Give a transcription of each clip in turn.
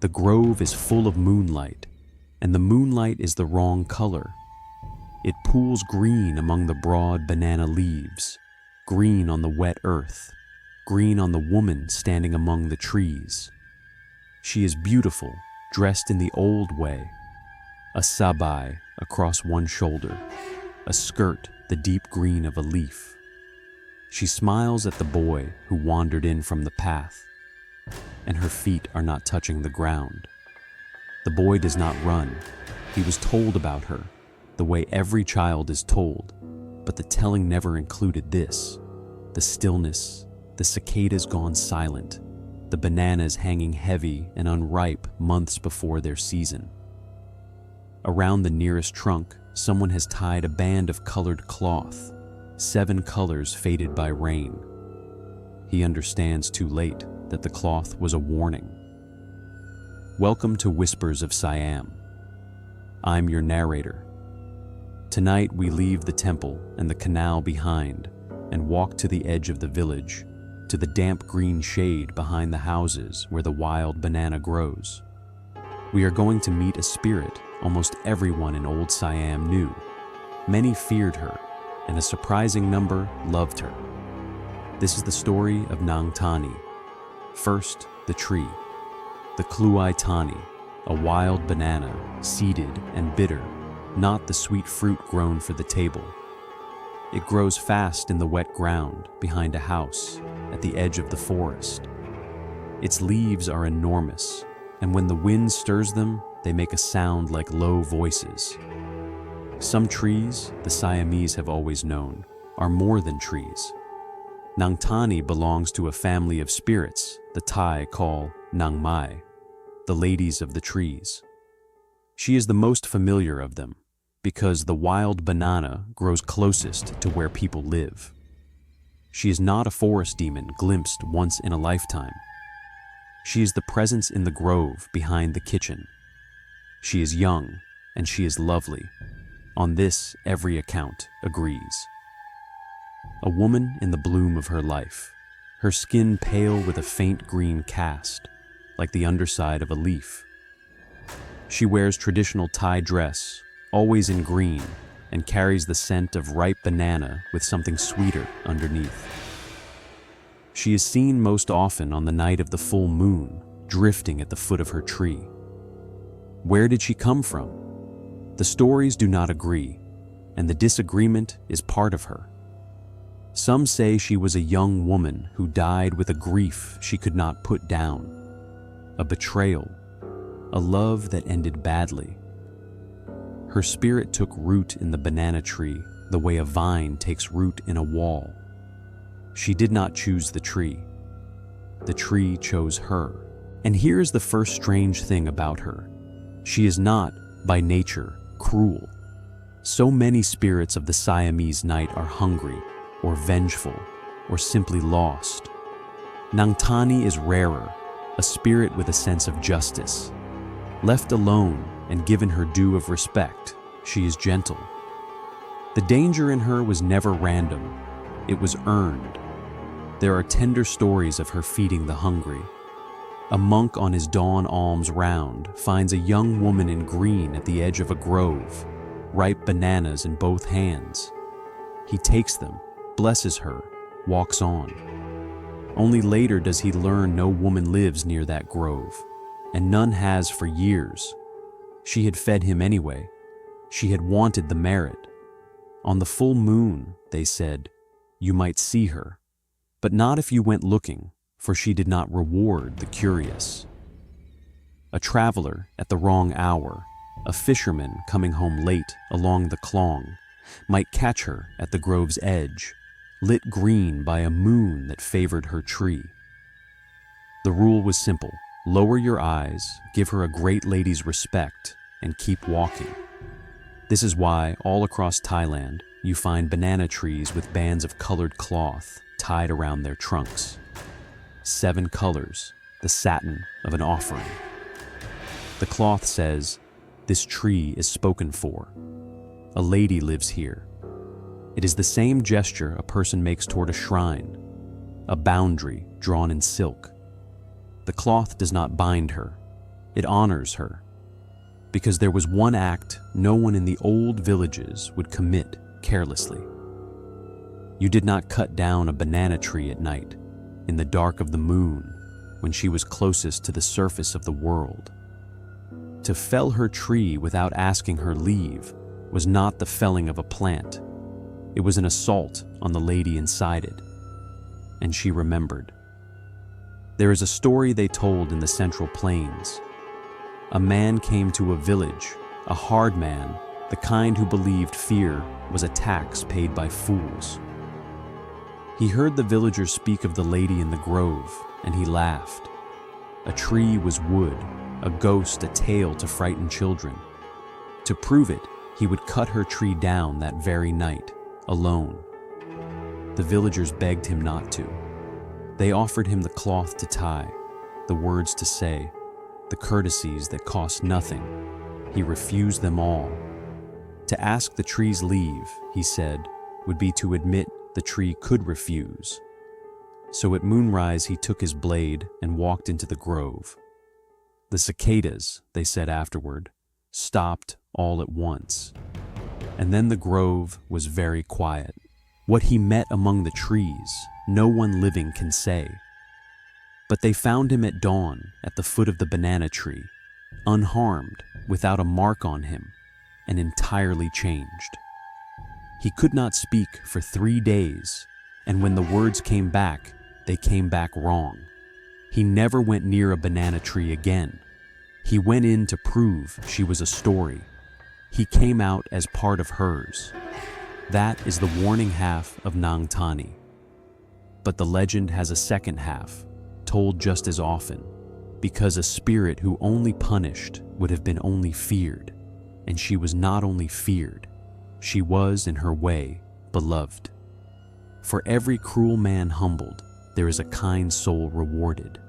The grove is full of moonlight, and the moonlight is the wrong color. It pools green among the broad banana leaves, green on the wet earth, green on the woman standing among the trees. She is beautiful, dressed in the old way, a sabai across one shoulder, a skirt the deep green of a leaf. She smiles at the boy who wandered in from the path, and her feet are not touching the ground. The boy does not run. He was told about her, the way every child is told, but the telling never included this: the stillness, the cicadas gone silent, the bananas hanging heavy and unripe months before their season. Around the nearest trunk, someone has tied a band of colored cloth, 7 colors faded by rain. He understands too late that the cloth was a warning. Welcome to Whispers of Siam. I'm your narrator. Tonight we leave the temple and the canal behind and walk to the edge of the village, to the damp green shade behind the houses where the wild banana grows. We are going to meet a spirit almost everyone in old Siam knew. Many feared her, and a surprising number loved her. This is the story of Nang Tani. First, the tree. The kluai tani, a wild banana, seeded and bitter, not the sweet fruit grown for the table. It grows fast in the wet ground behind a house at the edge of the forest. Its leaves are enormous, and when the wind stirs them, they make a sound like low voices. Some trees, the Siamese have always known, are more than trees. Nang Tani belongs to a family of spirits the Thai call Nang Mai, the ladies of the trees. She is the most familiar of them, because the wild banana grows closest to where people live. She is not a forest demon glimpsed once in a lifetime. She is the presence in the grove behind the kitchen. She is young, and she is lovely. On this, every account agrees. A woman in the bloom of her life, her skin pale with a faint green cast, like the underside of a leaf. She wears traditional Thai dress, always in green, and carries the scent of ripe banana with something sweeter underneath. She is seen most often on the night of the full moon, drifting at the foot of her tree. Where did she come from? The stories do not agree, and the disagreement is part of her. Some say she was a young woman who died with a grief she could not put down, a betrayal, a love that ended badly. Her spirit took root in the banana tree the way a vine takes root in a wall. She did not choose the tree. The tree chose her. And here's the first strange thing about her. She is not, by nature, cruel. So many spirits of the Siamese night are hungry, or vengeful, or simply lost. Nang Tani is rarer, a spirit with a sense of justice. Left alone and given her due of respect, she is gentle. The danger in her was never random. It was earned. There are tender stories of her feeding the hungry. A monk on his dawn alms round finds a young woman in green at the edge of a grove, ripe bananas in both hands. He takes them, blesses her, walks on. Only later does he learn no woman lives near that grove, and none has for years. She had fed him anyway. She had wanted the merit. On the full moon, they said, you might see her, but not if you went looking, for she did not reward the curious. A traveler at the wrong hour, a fisherman coming home late along the klong, might catch her at the grove's edge, lit green by a moon that favored her tree. The rule was simple: lower your eyes, give her a great lady's respect, and keep walking. This is why, all across Thailand, you find banana trees with bands of colored cloth tied around their trunks. 7 colors, the satin of an offering. The cloth says, this tree is spoken for. A lady lives here. It is the same gesture a person makes toward a shrine, a boundary drawn in silk. The cloth does not bind her. It honors her. Because there was one act no one in the old villages would commit carelessly. You did not cut down a banana tree at night, in the dark of the moon, when she was closest to the surface of the world. To fell her tree without asking her leave was not the felling of a plant. It was an assault on the lady inside it. And she remembered. There is a story they told in the Central Plains. A man came to a village, a hard man, the kind who believed fear was a tax paid by fools. He heard the villagers speak of the lady in the grove, and he laughed. A tree was wood, a ghost a tale to frighten children. To prove it, he would cut her tree down that very night, alone. The villagers begged him not to. They offered him the cloth to tie, the words to say, the courtesies that cost nothing. He refused them all. To ask the tree's leave, he said, would be to admit the tree could refuse. So at moonrise he took his blade and walked into the grove. The cicadas, they said afterward, stopped all at once. And then the grove was very quiet. What he met among the trees, no one living can say. But they found him at dawn at the foot of the banana tree, unharmed, without a mark on him, and entirely changed. He could not speak for 3 days, and when the words came back, they came back wrong. He never went near a banana tree again. He went in to prove she was a story. He came out as part of hers. That is the warning half of Nang Tani. But the legend has a second half, told just as often, because a spirit who only punished would have been only feared, and she was not only feared, she was, in her way, beloved. For every cruel man humbled, there is a kind soul rewarded.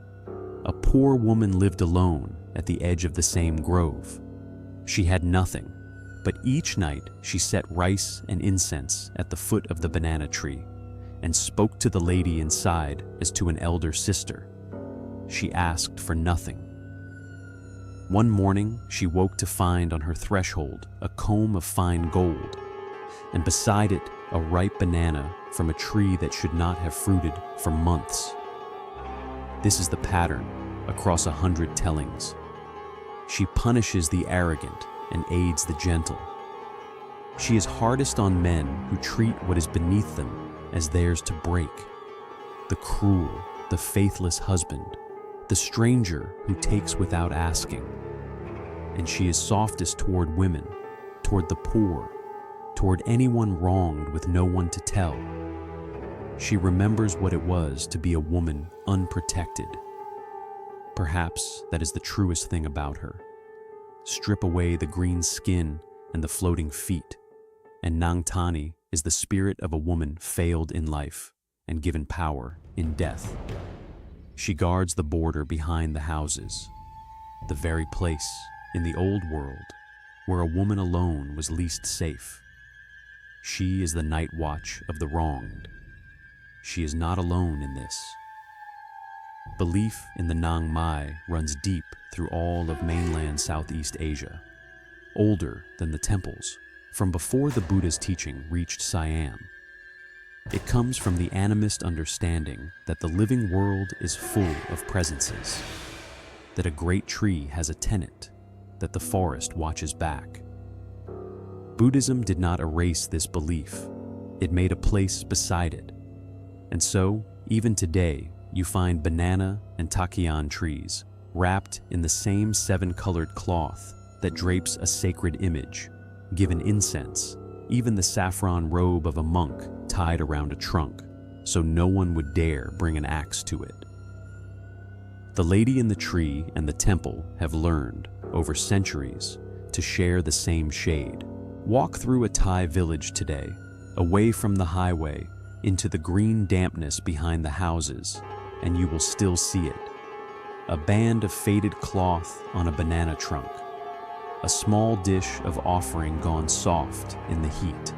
A poor woman lived alone at the edge of the same grove. She had nothing, but each night she set rice and incense at the foot of the banana tree and spoke to the lady inside as to an elder sister. She asked for nothing. One morning, she woke to find on her threshold a comb of fine gold, and beside it a ripe banana from a tree that should not have fruited for months. This is the pattern across 100 tellings. She punishes the arrogant and aids the gentle. She is hardest on men who treat what is beneath them as theirs to break. The cruel, the faithless husband, the stranger who takes without asking. And she is softest toward women, toward the poor, toward anyone wronged with no one to tell. She remembers what it was to be a woman unprotected. Perhaps that is the truest thing about her. Strip away the green skin and the floating feet, and Nang Tani is the spirit of a woman failed in life and given power in death. She guards the border behind the houses, the very place in the old world where a woman alone was least safe. She is the night watch of the wronged. She is not alone in this. Belief in the Nang Mai runs deep through all of mainland Southeast Asia, older than the temples, from before the Buddha's teaching reached Siam. It comes from the animist understanding that the living world is full of presences, that a great tree has a tenant, that the forest watches back. Buddhism did not erase this belief. It made a place beside it. And so, even today, you find banana and takian trees wrapped in the same 7-colored cloth that drapes a sacred image, given incense, even the saffron robe of a monk tied around a trunk, so no one would dare bring an axe to it. The lady in the tree and the temple have learned, over centuries, to share the same shade. Walk through a Thai village today, away from the highway, into the green dampness behind the houses, and you will still see it. A band of faded cloth on a banana trunk. A small dish of offering gone soft in the heat.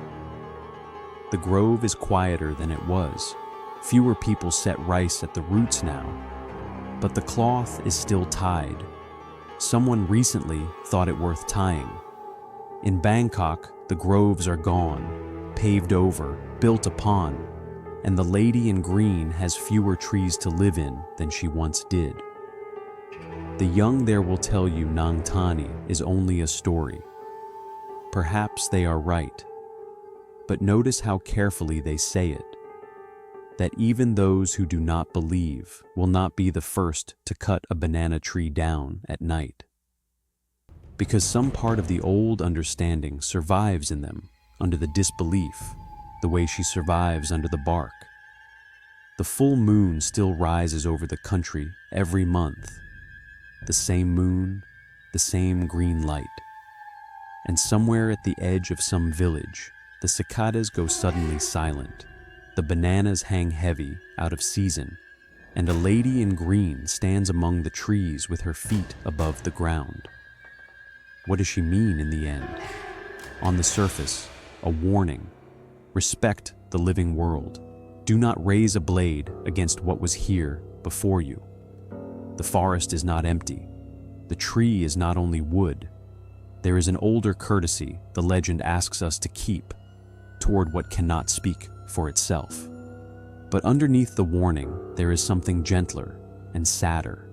The grove is quieter than it was. Fewer people set rice at the roots now. But the cloth is still tied. Someone recently thought it worth tying. In Bangkok, the groves are gone, paved over, built upon, and the lady in green has fewer trees to live in than she once did. The young there will tell you Nang Tani is only a story. Perhaps they are right, but notice how carefully they say it, that even those who do not believe will not be the first to cut a banana tree down at night. Because some part of the old understanding survives in them under the disbelief, the way she survives under the bark. The full moon still rises over the country every month. The same moon, the same green light. And somewhere at the edge of some village, the cicadas go suddenly silent. The bananas hang heavy, out of season, and a lady in green stands among the trees with her feet above the ground. What does she mean in the end? On the surface, a warning. Respect the living world. Do not raise a blade against what was here before you. The forest is not empty. The tree is not only wood. There is an older courtesy the legend asks us to keep toward what cannot speak for itself. But underneath the warning, there is something gentler and sadder,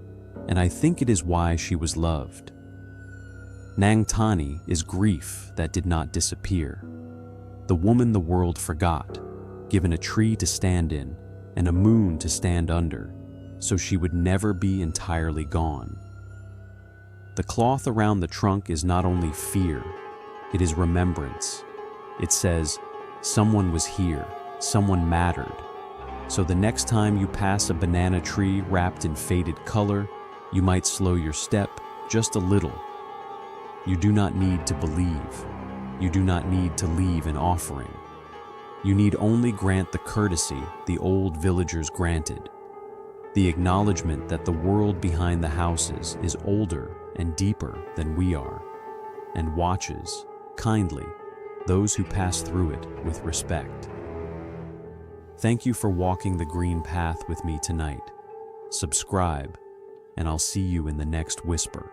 and I think it is why she was loved. Nang Tani is grief that did not disappear. The woman the world forgot, given a tree to stand in and a moon to stand under, so she would never be entirely gone. The cloth around the trunk is not only fear, it is remembrance. It says, someone was here, someone mattered. So the next time you pass a banana tree wrapped in faded color, you might slow your step just a little. You do not need to believe. You do not need to leave an offering. You need only grant the courtesy the old villagers granted, the acknowledgement that the world behind the houses is older and deeper than we are, and watches, kindly, those who pass through it with respect. Thank you for walking the green path with me tonight. Subscribe, and I'll see you in the next whisper.